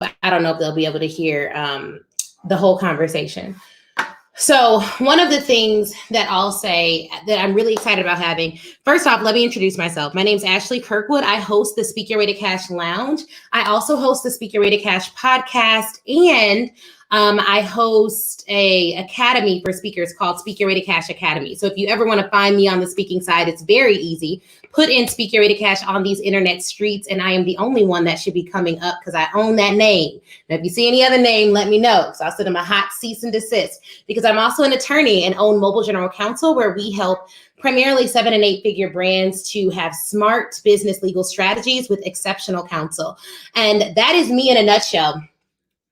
but I don't know if they'll be able to hear the whole conversation. So one of the things that I'll say that I'm really excited about having, first off, let me introduce myself. My name's Ashley Kirkwood. I host the Speak Your Way to Cash Lounge. I also host the Speak Your Way to Cash podcast, and I host a academy for speakers called Speak Your Way to Cash Academy. So if you ever want to find me on the speaking side, it's very easy. Put in Speak Your Way to Cash on these internet streets, and I am the only one that should be coming up because I own that name. Now, if you see any other name, let me know. So I'll send them a hot cease and desist, because I'm also an attorney and own Mobile General Counsel, where we help primarily 7- and 8-figure brands to have smart business legal strategies with exceptional counsel. And that is me in a nutshell.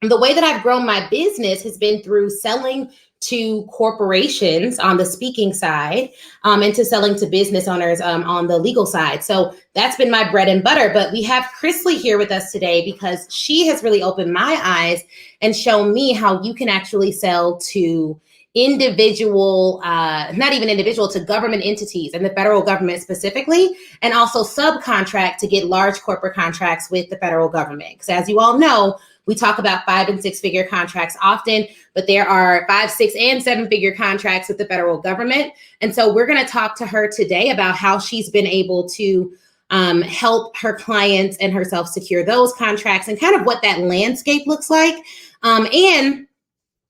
The way that I've grown my business has been through selling to corporations on the speaking side, and to selling to business owners on the legal side. So that's been my bread and butter. But we have Christlie here with us today because she has really opened my eyes and shown me how you can actually sell to individual, not even individual, to government entities and the federal government specifically, and also subcontract to get large corporate contracts with the federal government. Because as you all know, we talk about 5- and 6-figure contracts often, but there are 5-, 6-, and 7-figure contracts with the federal government. And so we're going to talk to her today about how she's been able to help her clients and herself secure those contracts and kind of what that landscape looks like. And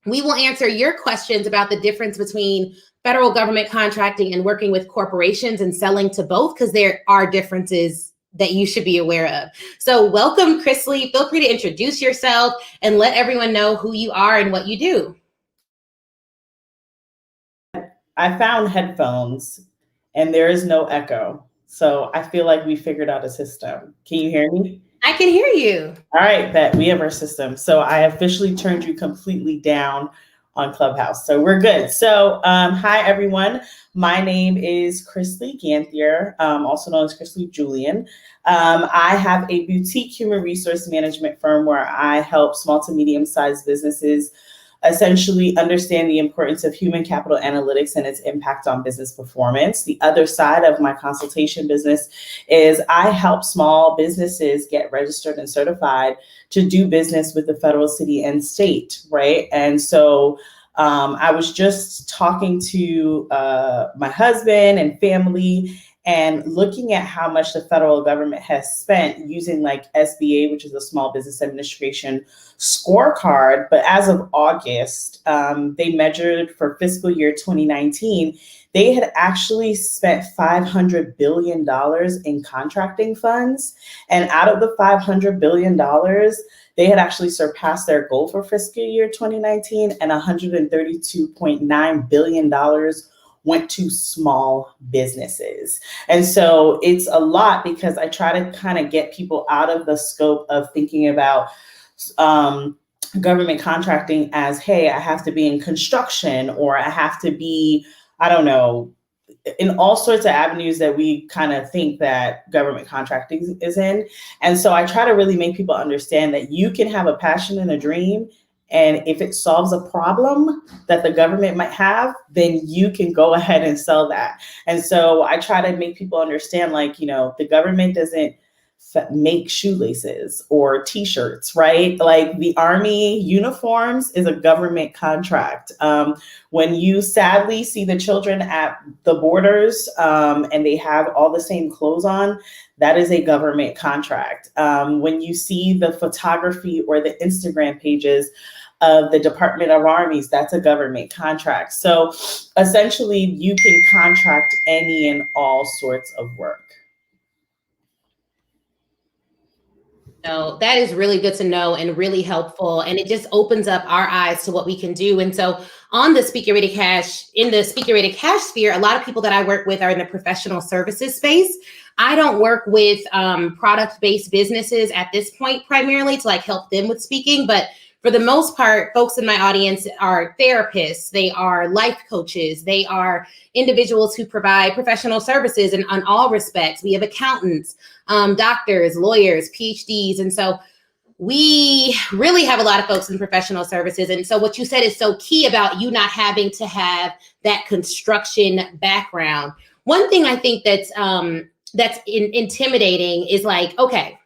we will answer your questions about the difference between federal government contracting and working with corporations and selling to both, because there are differences that you should be aware of. So welcome, Christlie. Feel free to introduce yourself and let everyone know who you are and what you do. I found headphones and there is no echo. So I feel like we figured out a system. Can you hear me? I can hear you. All right, bet we have our system. So I officially turned you completely down on Clubhouse. So we're good. So hi, everyone. My name is Christlie G, also known as Christlie Julian. I have a boutique human resource management firm where I help small to medium-sized businesses essentially understand the importance of human capital analytics and its impact on business performance. The other side of my consultation business is I help small businesses get registered and certified to do business with the federal, city, and state, right? And so I was just talking to my husband and family and looking at how much the federal government has spent using like SBA, which is a Small Business Administration scorecard. But as of August, they measured for fiscal year 2019, they had actually spent $500 billion in contracting funds. And out of the $500 billion, they had actually surpassed their goal for fiscal year 2019, and $132.9 billion went to small businesses. And so it's a lot, because I try to kind of get people out of the scope of thinking about government contracting as, hey, I have to be in construction, or I have to be, I don't know, in all sorts of avenues that we kind of think that government contracting is in. And so I try to really make people understand that you can have a passion and a dream, and if it solves a problem that the government might have, then you can go ahead and sell that. And so I try to make people understand, like, you know, the government doesn't make shoelaces or t-shirts, right? Like the Army uniforms is a government contract. When you sadly see the children at the borders and they have all the same clothes on, that is a government contract. When you see the photography or the Instagram pages of the Department of Armies, that's a government contract. So essentially you can contract any and all sorts of work. So that is really good to know and really helpful. And it just opens up our eyes to what we can do. And so on the Speak Your Way to Cash, in the Speak Your Way to Cash sphere, a lot of people that I work with are in the professional services space. I don't work with product-based businesses at this point, primarily to like help them with speaking, but for the most part, folks in my audience are therapists, they are life coaches, they are individuals who provide professional services in on all respects. We have accountants, doctors, lawyers, PhDs. And so we really have a lot of folks in professional services. And so what you said is so key about you not having to have that construction background. One thing I think that's intimidating is like, okay,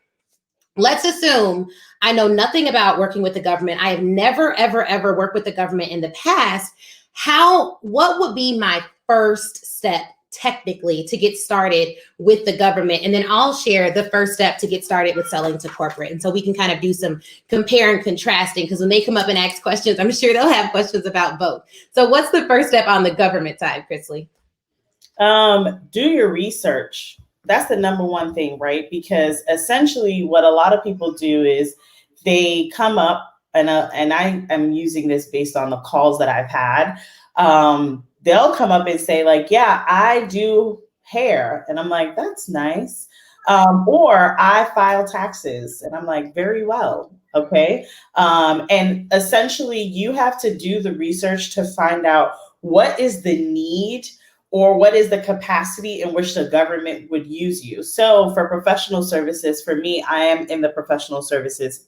let's assume I know nothing about working with the government. I have never, ever, ever worked with the government in the past. What would be my first step technically to get started with the government? And then I'll share the first step to get started with selling to corporate. And so we can kind of do some compare and contrasting, because when they come up and ask questions, I'm sure they'll have questions about both. So what's the first step on the government side, Christlie? Do your research. That's the number one thing, right? Because essentially what a lot of people do is they come up, and I am using this based on the calls that I've had. They'll come up and say like, yeah, I do hair. And I'm like, that's nice. Or I file taxes. And I'm like, very well. Okay. And essentially you have to do the research to find out what is the need or what is the capacity in which the government would use you. So for professional services, for me, I am in the professional services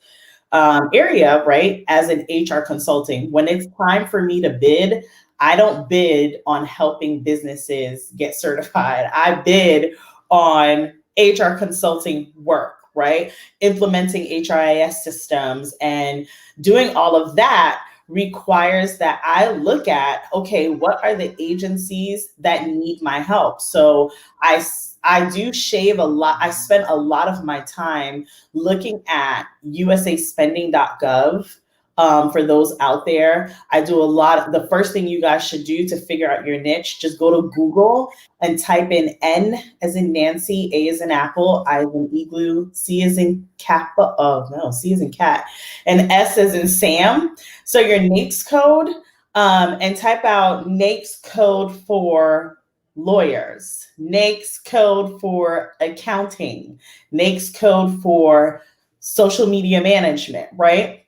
area, right? As an HR consulting. When it's time for me to bid, I don't bid on helping businesses get certified. I bid on HR consulting work, right? Implementing HRIS systems and doing all of that requires that I look at, okay, what are the agencies that need my help? So I do shave a lot. I spend a lot of my time looking at usaspending.gov. For those out there, I do a lot. The first thing you guys should do to figure out your niche, just go to Google and type in N as in Nancy, A as in Apple, I as in Igloo, C as in Kappa, C as in cat, and S as in Sam. So your NAICS code, and type out NAICS code for lawyers, NAICS code for accounting, NAICS code for social media management, right?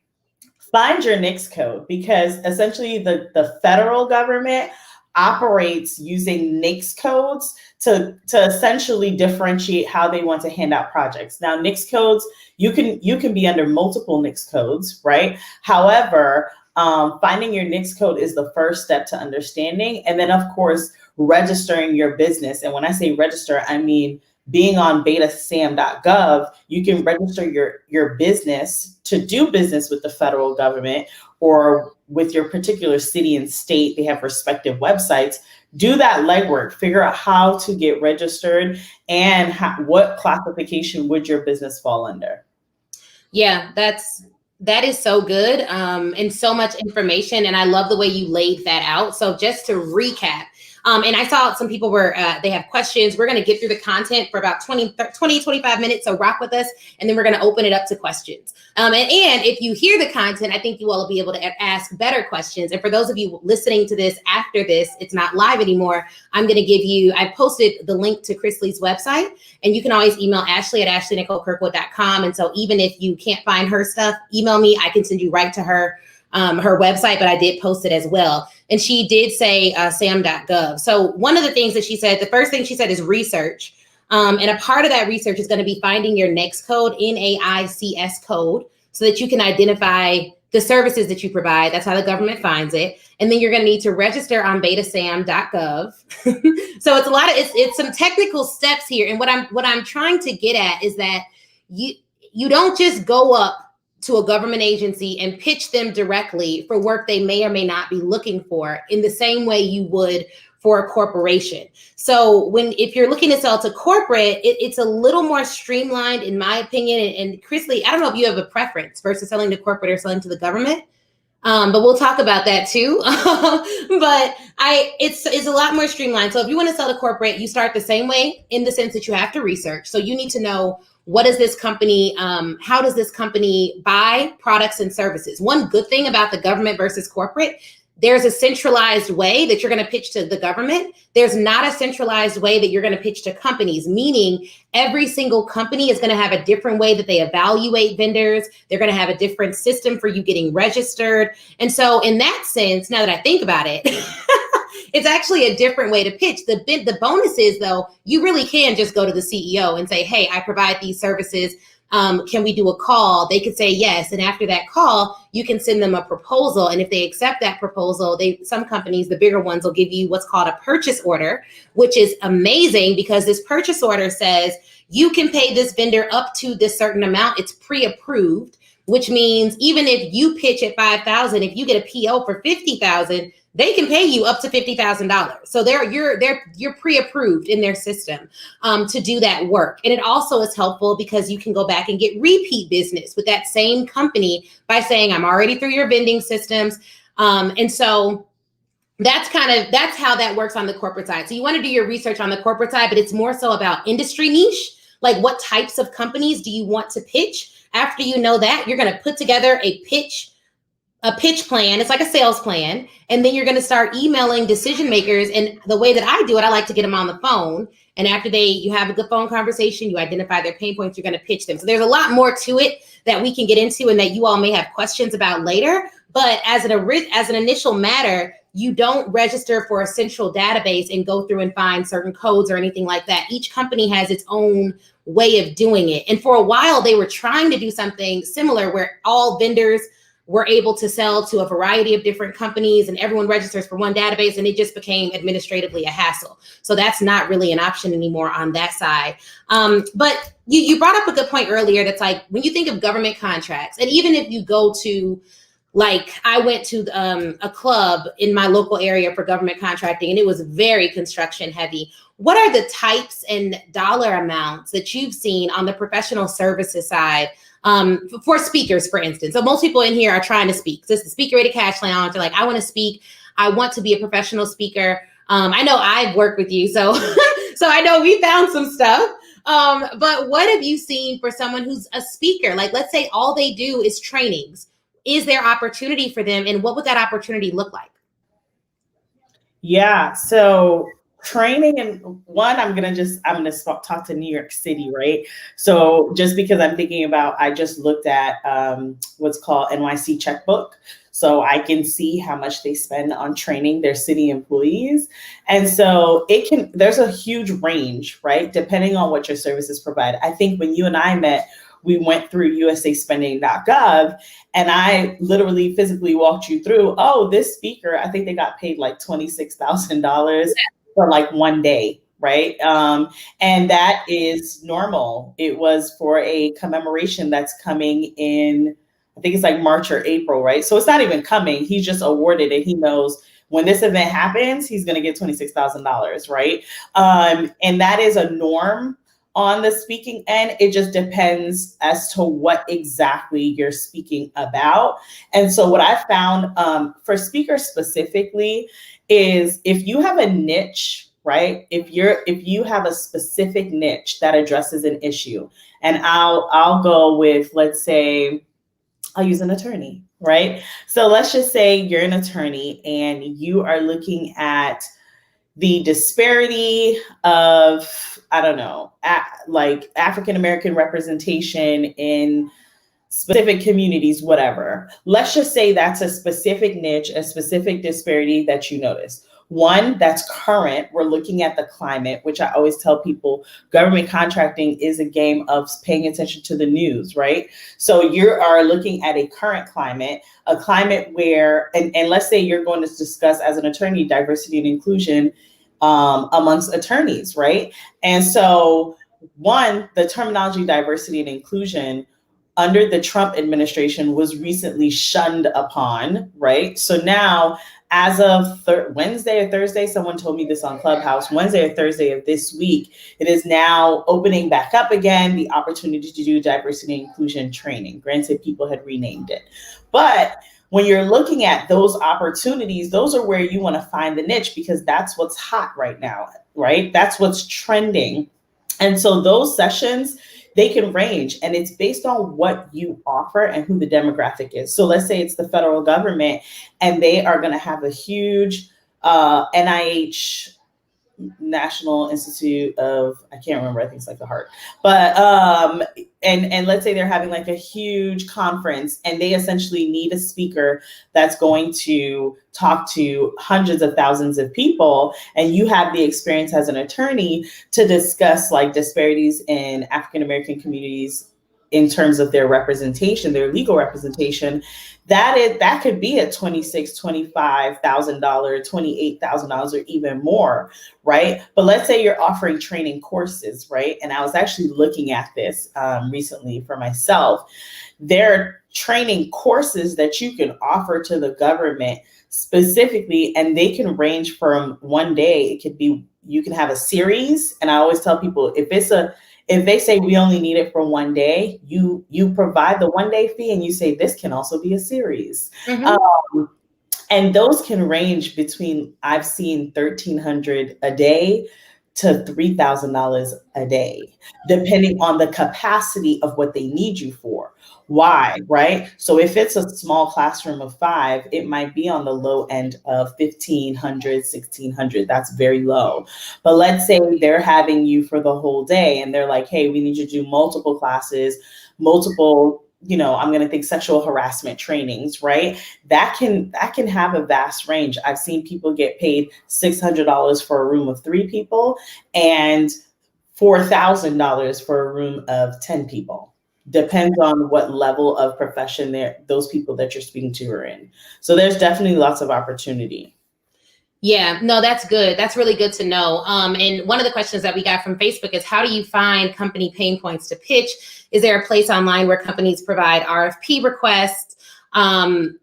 Find your NAICS code, because essentially the federal government operates using NAICS codes to essentially differentiate how they want to hand out projects. Now, NAICS codes, you can be under multiple NAICS codes, right? However, finding your NAICS code is the first step to understanding. And then, of course, registering your business. And when I say register, I mean being on betasam.gov, you can register your business to do business with the federal government or with your particular city and state. They have respective websites. Do that legwork, figure out how to get registered and what classification would your business fall under. Yeah, that is so good, and so much information. And I love the way you laid that out. So just to recap, and I saw some people they have questions. We're going to get through the content for about 25 minutes. So rock with us. And then we're going to open it up to questions. And if you hear the content, I think you all will be able to ask better questions. And for those of you listening to this after this, it's not live anymore. I'm going to give you, I posted the link to Christlie's website, and you can always email Ashley at ashleynicolekirkwood.com. And so even if you can't find her stuff, email me. I can send you right to her website, but I did post it as well. And she did say sam.gov. So one of the things that she said, the first thing she said is research. And a part of that research is going to be finding your NAICS code, NAICS code, so that you can identify the services that you provide. That's how the government finds it. And then you're going to need to register on betasam.gov. So it's some technical steps here. And what I'm trying to get at is that you don't just go up to a government agency and pitch them directly for work they may or may not be looking for in the same way you would for a corporation. So if you're looking to sell to corporate, it's a little more streamlined, in my opinion. And Christlie, I don't know if you have a preference versus selling to corporate or selling to the government, but we'll talk about that too. But it's a lot more streamlined. So if you want to sell to corporate, you start the same way, in the sense that you have to research. So you need to know, what is this company? How does this company buy products and services? One good thing about the government versus corporate, there's a centralized way that you're going to pitch to the government. There's not a centralized way that you're going to pitch to companies, meaning every single company is going to have a different way that they evaluate vendors. They're going to have a different system for you getting registered. And so in that sense, now that I think about it, it's actually a different way to pitch. The bonus is, though, you really can just go to the CEO and say, hey, I provide these services. Can we do a call? They could say yes. And after that call, you can send them a proposal. And if they accept that proposal, some companies, the bigger ones, will give you what's called a purchase order, which is amazing because this purchase order says you can pay this vendor up to this certain amount. It's pre-approved, which means even if you pitch at $5,000, if you get a PO for $50,000, they can pay you up to $50,000. So you're pre-approved in their system to do that work. And it also is helpful because you can go back and get repeat business with that same company by saying, I'm already through your vending systems. And so that's how that works on the corporate side. So you want to do your research on the corporate side, but it's more so about industry niche. Like, what types of companies do you want to pitch? After you know that, you're going to put together a pitch plan. It's like a sales plan. And then you're going to start emailing decision makers. And the way that I do it, I like to get them on the phone. And after you have a good phone conversation, you identify their pain points, you're going to pitch them. So there's a lot more to it that we can get into and that you all may have questions about later. But as an initial matter, you don't register for a central database and go through and find certain codes or anything like that. Each company has its own way of doing it. And for a while, they were trying to do something similar where all vendors were able to sell to a variety of different companies and everyone registers for one database, and it just became administratively a hassle. So that's not really an option anymore on that side. But you brought up a good point earlier. That's like, when you think of government contracts, and even if you go to, like, I went to a club in my local area for government contracting, and it was very construction heavy. What are the types and dollar amounts that you've seen on the professional services side for speakers, for instance? So most people in here are trying to speak. So it's the Speaker Rated Cash Lounge. They're like, I want to speak. I want to be a professional speaker. I know I've worked with you, so so I know we found some stuff. But what have you seen for someone who's a speaker? Like, let's say all they do is trainings. Is there opportunity for them, and what would that opportunity look like? Yeah, so training, and one, I'm gonna talk to New York City, right? So just because I'm thinking about, I just looked at what's called NYC Checkbook, so I can see how much they spend on training their city employees. And so there's a huge range, right? Depending on what your services provide. I think when you and I met, we went through usaspending.gov, and I literally physically walked you through, this speaker, I think they got paid like $26,000 for like one day, right? And that is normal. It was for a commemoration that's coming in, I think it's like March or April, right? So it's not even coming. He's just awarded it. He knows when this event happens, he's going to get $26,000, right? And that is a norm on the speaking end. It just depends as to what exactly you're speaking about. And so what I found for speakers specifically is, if you have a niche, right? If you have a specific niche that addresses an issue, and I'll go with, let's say, I'll use an attorney, right? So let's just say you're an attorney and you are looking at the disparity of, I don't know, like African-American representation in specific communities, whatever. Let's just say that's a specific niche, a specific disparity that you notice. One, that's current. We're looking at the climate, which I always tell people, government contracting is a game of paying attention to the news, right? So you are looking at a current climate, a climate where, and let's say you're going to discuss as an attorney, diversity and inclusion amongst attorneys, right? And so one, the terminology diversity and inclusion under the Trump administration was recently shunned upon, right? So now, as of Wednesday or Thursday, someone told me this on Clubhouse, Wednesday or Thursday of this week, it is now opening back up again, the opportunity to do diversity and inclusion training. Granted, people had renamed it. But when you're looking at those opportunities, those are where you want to find the niche, because that's what's hot right now, right? That's what's trending. And so those sessions, they can range, and it's based on what you offer and who the demographic is. So let's say it's the federal government, and they are going to have a huge NIH, National Institute of, I can't remember, I think it's like the heart, but and let's say they're having like a huge conference, and they essentially need a speaker that's going to talk to hundreds of thousands of people, and you have the experience as an attorney to discuss like disparities in African American communities in terms of their representation, their legal representation, that could be at $26,000, $25,000, $28,000, or even more, right? But let's say you're offering training courses, right? And I was actually looking at this recently for myself. There are training courses that you can offer to the government specifically, and they can range from one day. It could be, you can have a series. And I always tell people, if they say we only need it for one day, you provide the 1 day fee and you say this can also be a series. And those can range between, I've seen $1,300 a day to $3,000 a day, depending on the capacity of what they need you for. Why, right? So if it's a small classroom of 5, it might be on the low end of $1,500, $1,600. That's very low. But let's say they're having you for the whole day and they're like, hey, we need you to do multiple classes, multiple, I'm going to think sexual harassment trainings, right? That can have a vast range. I've seen people get paid $600 for a room of 3 people and $4,000 for a room of 10 people. Depends on what level of profession those people that you're speaking to are in. So there's definitely lots of opportunity. Yeah, no, that's good. That's really good to know. And one of the questions that we got from Facebook is, how do you find company pain points to pitch? Is there a place online where companies provide RFP requests? Because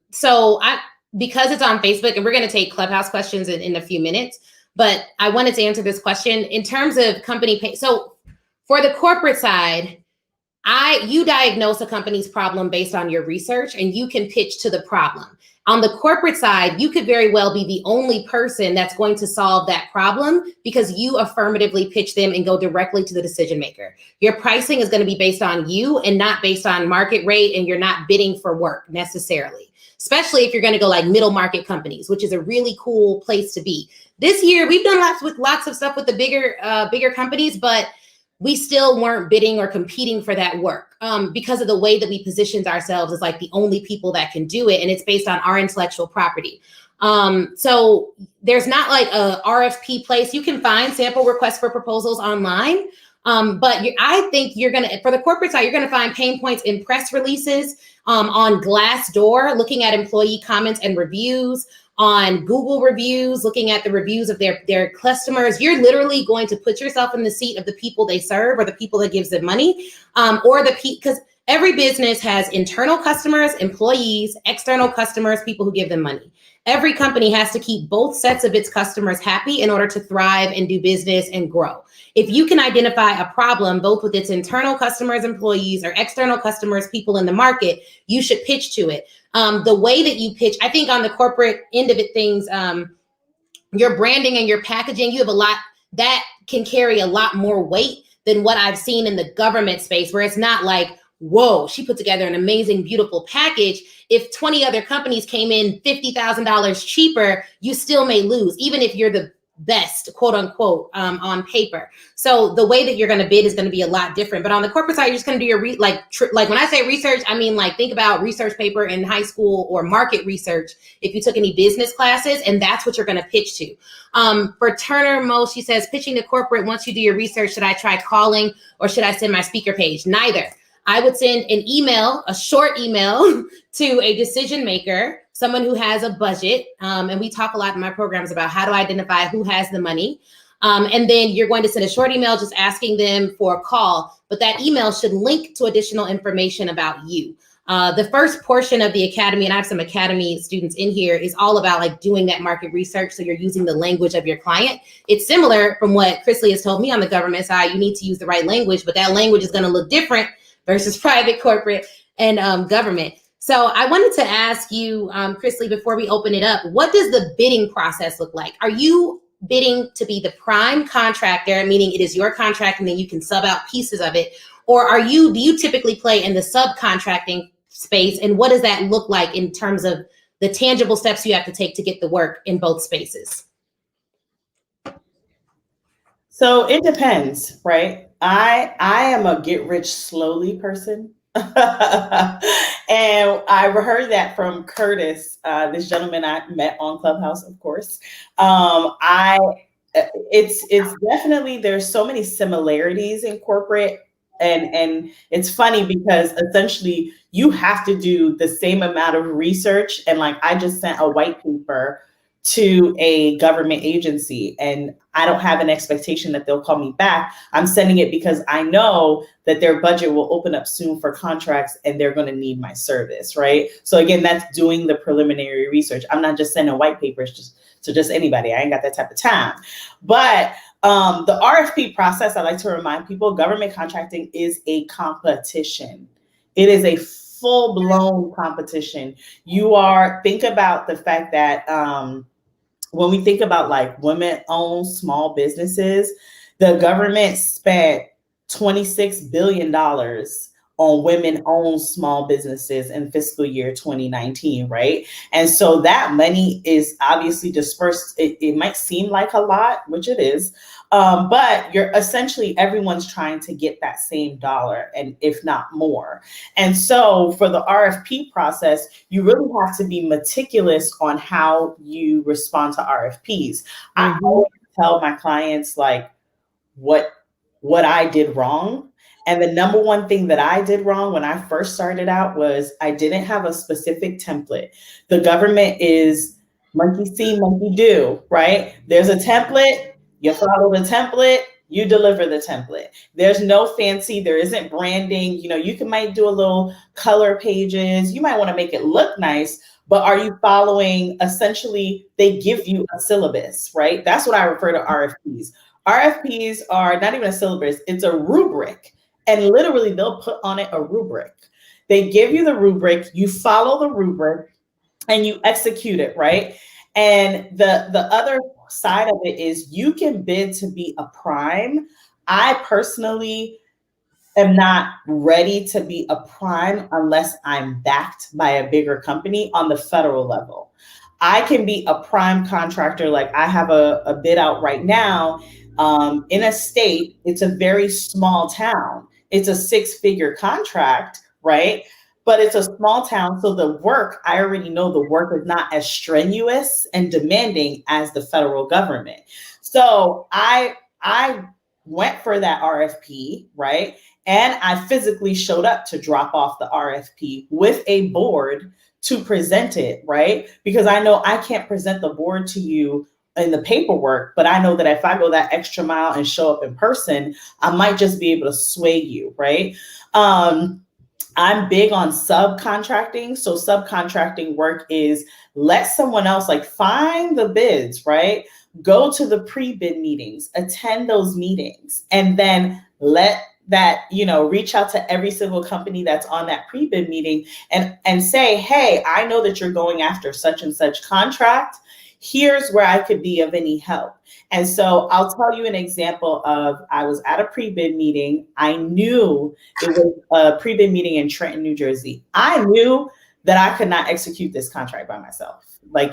it's on Facebook, and we're going to take Clubhouse questions in a few minutes, but I wanted to answer this question in terms of company pain. So for the corporate side, you diagnose a company's problem based on your research, and you can pitch to the problem. On the corporate side, you could very well be the only person that's going to solve that problem because you affirmatively pitch them and go directly to the decision maker. Your pricing is going to be based on you and not based on market rate, and you're not bidding for work necessarily, especially if you're going to go like middle market companies, which is a really cool place to be. This year, we've done lots of stuff with the bigger companies, but we still weren't bidding or competing for that work because of the way that we positioned ourselves as like the only people that can do it. And it's based on our intellectual property. So there's not like a RFP place. You can find sample requests for proposals online. But I think for the corporate side, you're going to find pain points in press releases, on Glassdoor, looking at employee comments and reviews, on Google reviews, looking at the reviews of their customers. You're literally going to put yourself in the seat of the people they serve or the people that gives them money, because every business has internal customers, employees, external customers, people who give them money. Every company has to keep both sets of its customers happy in order to thrive and do business and grow. If you can identify a problem, both with its internal customers, employees, or external customers, people in the market, you should pitch to it. The way that you pitch, I think on the corporate end of it, things, your branding and your packaging, you have a lot that can carry a lot more weight than what I've seen in the government space, where it's not like, whoa, she put together an amazing, beautiful package. If 20 other companies came in $50,000 cheaper, you still may lose, even if you're the best, quote unquote, on paper. So the way that you're going to bid is going to be a lot different. But on the corporate side, you're just going to do your like when I say research, I mean like think about research paper in high school or market research if you took any business classes, and that's what you're going to pitch to. For Turner Mo, she says, pitching to corporate, once you do your research, should I try calling or should I send my speaker page? Neither. I would send an email, a short email to a decision maker, someone who has a budget. And we talk a lot in my programs about how to identify who has the money. And then you're going to send a short email just asking them for a call, but that email should link to additional information about you. The first portion of the academy, and I have some academy students in here, is all about like doing that market research. So you're using the language of your client. It's similar from what Christlie has told me on the government side. You need to use the right language, but that language is going to look different versus private, corporate, and government. So I wanted to ask you, Christlie, before we open it up, what does the bidding process look like? Are you bidding to be the prime contractor, meaning it is your contract and then you can sub out pieces of it? Or do you typically play in the subcontracting space? And what does that look like in terms of the tangible steps you have to take to get the work in both spaces? So it depends, right? I am a get rich slowly person. And I heard that from Curtis, this gentleman I met on Clubhouse, of course. It's definitely, there's so many similarities in corporate And it's funny because essentially you have to do the same amount of research. And like, I just sent a white paper to a government agency and I don't have an expectation that they'll call me back. I'm sending it because I know that their budget will open up soon for contracts and they're going to need my service, right? So again, that's doing the preliminary research. I'm not just sending white papers to just anybody. I ain't got that type of time. But the RFP process, I like to remind people, government contracting is a competition. It is a full-blown competition. Think about the fact that when we think about like women-owned small businesses, the government spent $26 billion on women-owned small businesses in fiscal year 2019, right? And so that money is obviously dispersed. It might seem like a lot, which it is, but you're essentially, everyone's trying to get that same dollar, and if not more. And so for the RFP process, you really have to be meticulous on how you respond to RFPs. I always tell my clients like what I did wrong. And the number one thing that I did wrong when I first started out was I didn't have a specific template. The government is monkey see, monkey do, right? There's a template, you follow the template, you deliver the template. There's no fancy, there isn't branding. You know, you might do a little color pages. You might want to make it look nice, but are you following, essentially, they give you a syllabus, right? That's what I refer to RFPs. RFPs are not even a syllabus, it's a rubric. And literally they'll put on it a rubric. They give you the rubric, you follow the rubric, and you execute it, right? And the other side of it is you can bid to be a prime. I personally am not ready to be a prime unless I'm backed by a bigger company on the federal level. I can be a prime contractor, like I have a bid out right now in a state. It's a very small town. It's a 6-figure contract, right? But it's a small town. So the work, I already know the work is not as strenuous and demanding as the federal government. So I went for that RFP, right? And I physically showed up to drop off the RFP with a board to present it, right? Because I know I can't present the board to you in the paperwork, but I know that if I go that extra mile and show up in person, I might just be able to sway you, right? I'm big on subcontracting. So subcontracting work is let someone else, like, find the bids, right? Go to the pre-bid meetings, attend those meetings, and then let that, reach out to every single company that's on that pre-bid meeting and say, hey, I know that you're going after such and such contract. Here's where I could be of any help. And so I'll tell you an example of, I was at a pre-bid meeting. I knew it was a pre-bid meeting in Trenton, New Jersey. I knew that I could not execute this contract by myself. I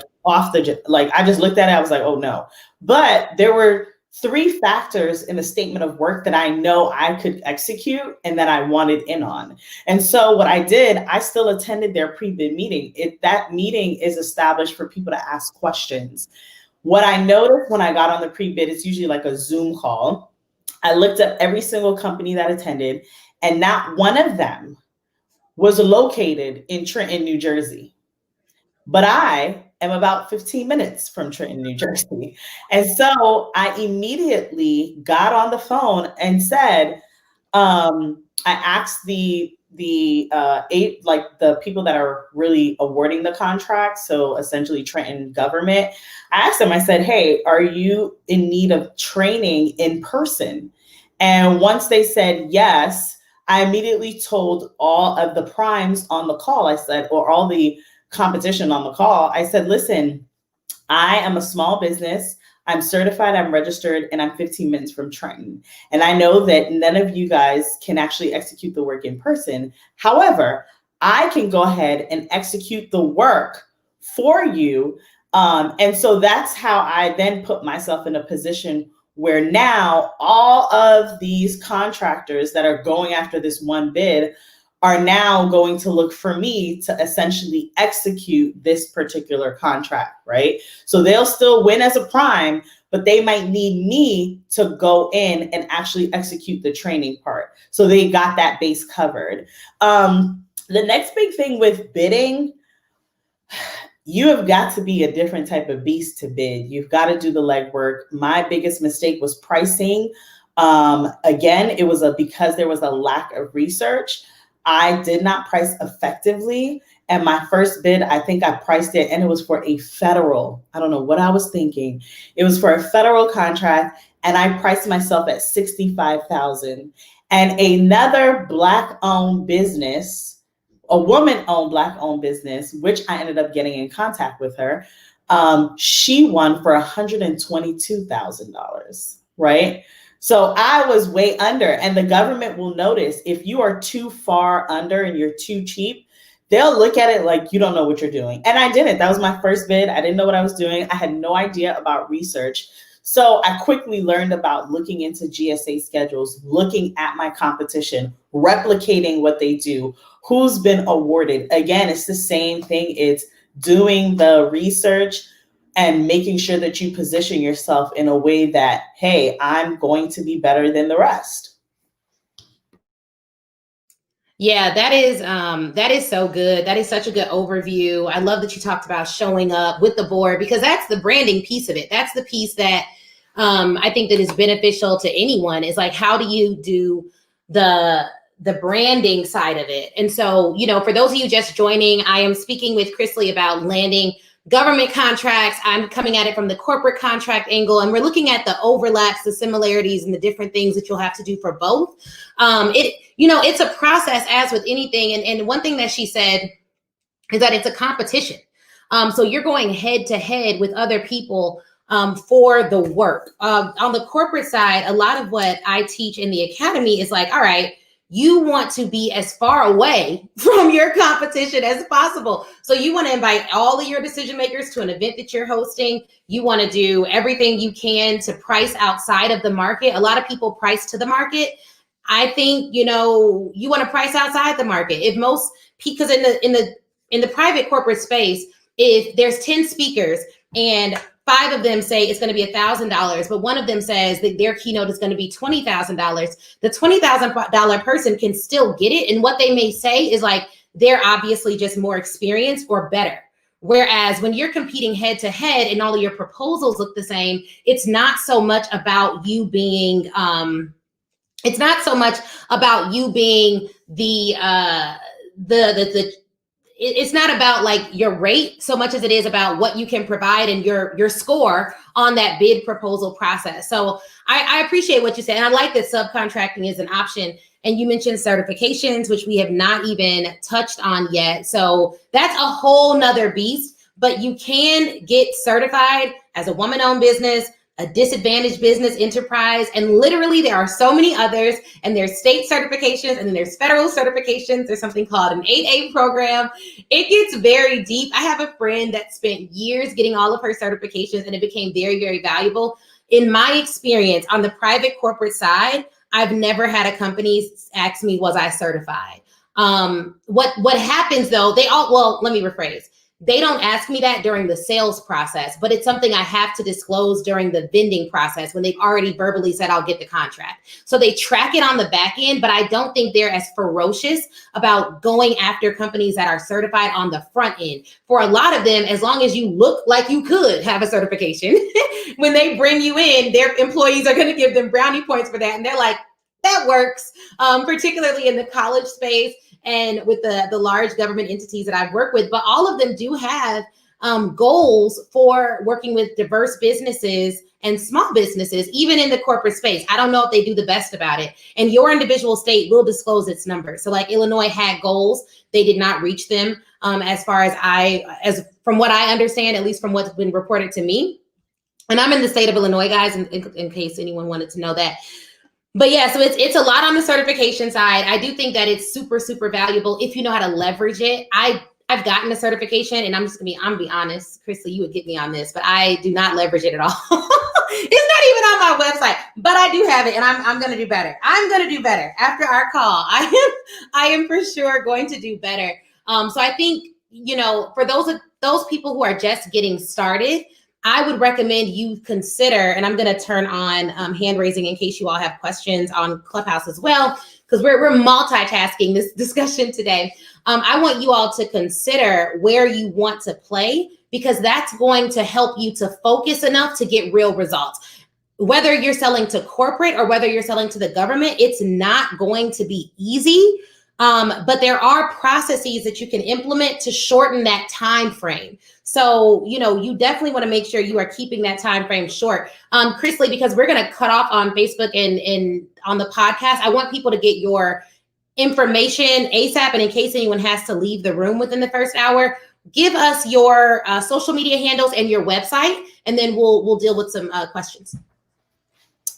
just looked at it, I was like, oh no. But there were 3 factors in the statement of work that I know I could execute and that I wanted in on. And so what I did, I still attended their pre-bid meeting. That meeting is established for people to ask questions. What I noticed when I got on the pre-bid, it's usually like a Zoom call. I looked up every single company that attended, and not one of them was located in Trenton, New Jersey. But I am about 15 minutes from Trenton, New Jersey. And so I immediately got on the phone and said, I asked the people that are really awarding the contract, so essentially Trenton government, I asked them, I said, hey, are you in need of training in person? And once they said yes, I immediately told all of the primes on the call, I said, or all the competition on the call, I said, listen, I am a small business. I'm certified, I'm registered, and I'm 15 minutes from Trenton. And I know that none of you guys can actually execute the work in person. However, I can go ahead and execute the work for you. And so that's how I then put myself in a position where now all of these contractors that are going after this one bid are now going to look for me to essentially execute this particular contract, right? So they'll still win as a prime, but they might need me to go in and actually execute the training part. So they got that base covered. The next big thing with bidding, you have got to be a different type of beast to bid. You've got to do the legwork. My biggest mistake was pricing. Again, it was because there was a lack of research. I did not price effectively. And my first bid, I think I priced it, and it was for a federal. I don't know what I was thinking. It was for a federal contract, and I priced myself at $65,000. And another Black-owned business, a woman-owned Black-owned business, which I ended up getting in contact with her, she won for $122,000, right? So I was way under, and the government will notice if you are too far under and you're too cheap, they'll look at it like you don't know what you're doing. And I didn't. That was my first bid. I didn't know what I was doing. I had no idea about research. So I quickly learned about looking into GSA schedules, looking at my competition, replicating what they do, who's been awarded. Again, it's the same thing. It's doing the research and making sure that you position yourself in a way that, hey, I'm going to be better than the rest. Yeah, that is so good. That is such a good overview. I love that you talked about showing up with the board, because that's the branding piece of it. That's the piece that I think that is beneficial to anyone, is like, how do you do the branding side of it? And so, for those of you just joining, I am speaking with Christlie about landing government contracts. I'm coming at it from the corporate contract angle, and we're looking at the overlaps, the similarities, and the different things that you'll have to do for both. It's a process, as with anything. And one thing that she said is that it's a competition. So you're going head to head with other people for the work. On the corporate side, a lot of what I teach in the academy is like, all right, you want to be as far away from your competition as possible. So you want to invite all of your decision makers to an event that you're hosting. You want to do everything you can to price outside of the market. A lot of people price to the market. I think, you want to price outside the market. Because in the private corporate space, if there's 10 speakers and 5 of them say it's going to be $1,000, but one of them says that their keynote is going to be $20,000, the $20,000 person can still get it. And what they may say is like, they're obviously just more experienced or better. Whereas when you're competing head to head and all of your proposals look the same, it's not so much about you being, it's not about like your rate so much as it is about what you can provide and your score on that bid proposal process. So I appreciate what you said. And I like that subcontracting is an option. And you mentioned certifications, which we have not even touched on yet. So that's a whole nother beast, but you can get certified as a woman-owned business, a disadvantaged business enterprise, and literally there are so many others, and there's state certifications, and then there's federal certifications. There's something called an 8A program. It gets very deep. I have a friend that spent years getting all of her certifications, and it became very, very valuable. In my experience on the private corporate side, I've never had a company ask me, was I certified? What happens though, let me rephrase. They don't ask me that during the sales process, but it's something I have to disclose during the vending process when they've already verbally said I'll get the contract. So they track it on the back end, but I don't think they're as ferocious about going after companies that are certified on the front end. For a lot of them, as long as you look like you could have a certification, when they bring you in, their employees are going to give them brownie points for that. And they're like, that works, particularly in the college space and with the large government entities that I've worked with. But all of them do have goals for working with diverse businesses and small businesses, even in the corporate space. I don't know if they do the best about it. And your individual state will disclose its numbers. So like Illinois had goals, they did not reach them as far as from what I understand, at least from what's been reported to me. And I'm in the state of Illinois, guys, in case anyone wanted to know that. But yeah, so it's a lot on the certification side. I do think that it's super, super valuable if you know how to leverage it. I've gotten a certification, and I'm gonna be honest, Christlie, you would get me on this, but I do not leverage it at all. It's not even on my website, but I do have it, and I'm gonna do better. I'm gonna do better after our call. I am for sure going to do better. So I think, for those people who are just getting started, I would recommend you consider, and I'm going to turn on hand raising in case you all have questions on Clubhouse as well, because we're multitasking this discussion today. I want you all to consider where you want to play, because that's going to help you to focus enough to get real results. Whether you're selling to corporate or whether you're selling to the government, it's not going to be easy. But there are processes that you can implement to shorten that time frame. So, you definitely want to make sure you are keeping that time frame short. Christlie, because we're going to cut off on Facebook and on the podcast, I want people to get your information ASAP. And in case anyone has to leave the room within the first hour, give us your social media handles and your website, and then we'll deal with some questions.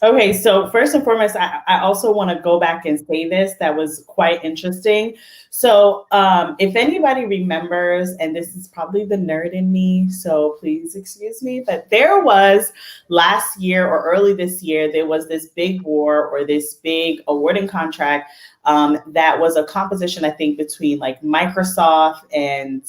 Okay, so first and foremost, I also want to go back and say this. That was quite interesting. So if anybody remembers, and this is probably the nerd in me, so please excuse me, but there was last year or early this year, there was this big war or this big awarding contract that was a composition, I think, between like Microsoft and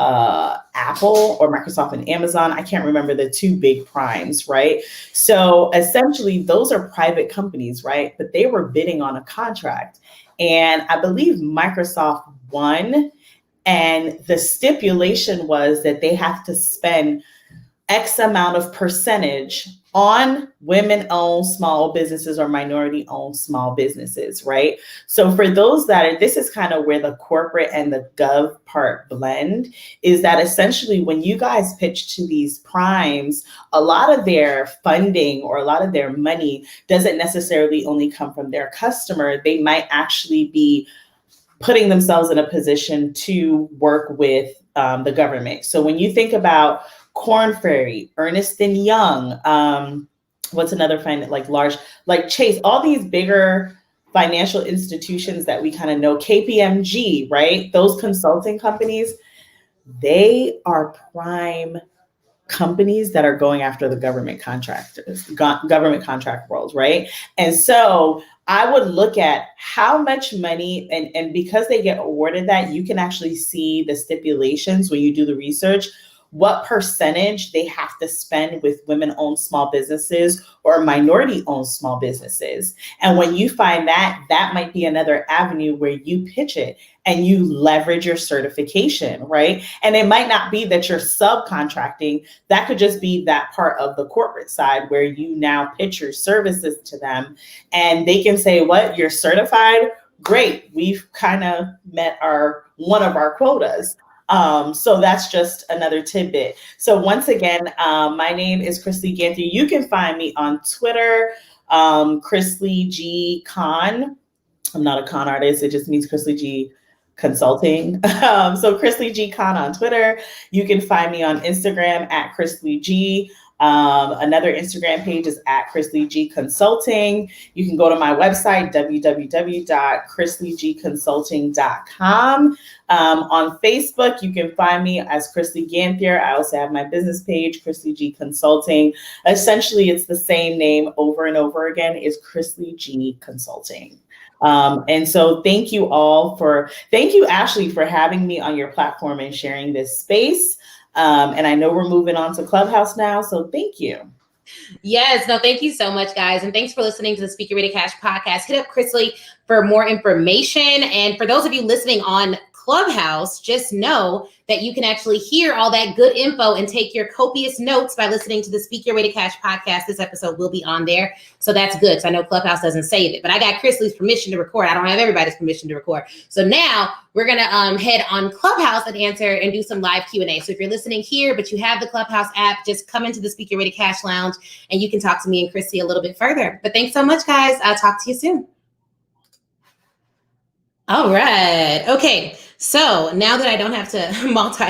Apple, or Microsoft and Amazon. I can't remember the two big primes, right? So essentially those are private companies, right? But they were bidding on a contract. And I believe Microsoft won. And the stipulation was that they have to spend X amount of percentage on women-owned small businesses or minority-owned small businesses, right? So for those this is kind of where the corporate and the gov part blend, is that essentially when you guys pitch to these primes, a lot of their funding or a lot of their money doesn't necessarily only come from their customer. They might actually be putting themselves in a position to work with the government. So when you think about Korn Ferry, Ernst & Young, what's another large, like Chase, all these bigger financial institutions that we kind of know, KPMG, right? Those consulting companies, they are prime companies that are going after the government contractors, government contract world, right? And so I would look at how much money, and because they get awarded that, you can actually see the stipulations when you do the research, what percentage they have to spend with women-owned small businesses or minority-owned small businesses. And when you find that, that might be another avenue where you pitch it and you leverage your certification, right? And it might not be that you're subcontracting. That could just be that part of the corporate side where you now pitch your services to them and they can say, what, you're certified? Great, we've kind of met one of our quotas. So that's just another tidbit. So once again, my name is Christlie G. You can find me on Twitter, Christlie G Con. I'm not a con artist. It just means Christlie G Consulting. So Christlie G Con on Twitter. You can find me on Instagram at Christlie G. Another Instagram page is at Christlie G Consulting. You can go to my website, www.christliegconsulting.com. On Facebook, you can find me as Christlie G. I also have my business page, Christlie G Consulting. Essentially, it's the same name over and over again, is Christlie G Consulting. And so thank you Ashley, for having me on your platform and sharing this space. And I know we're moving on to Clubhouse now, so thank you. Yes, no, thank you so much, guys. And thanks for listening to the Speak Your Way to Cash podcast. Hit up Christlie for more information. And for those of you listening on Clubhouse, just know that you can actually hear all that good info and take your copious notes by listening to the Speak Your Way to Cash podcast. This episode will be on there. So that's good. So I know Clubhouse doesn't save it, but I got Christlie's permission to record. I don't have everybody's permission to record. So now we're going to head on Clubhouse and answer and do some live Q&A. So if you're listening here, but you have the Clubhouse app, just come into the Speak Your Way to Cash lounge and you can talk to me and Christlie a little bit further. But thanks so much, guys. I'll talk to you soon. All right. Okay. So now that I don't have to multitask,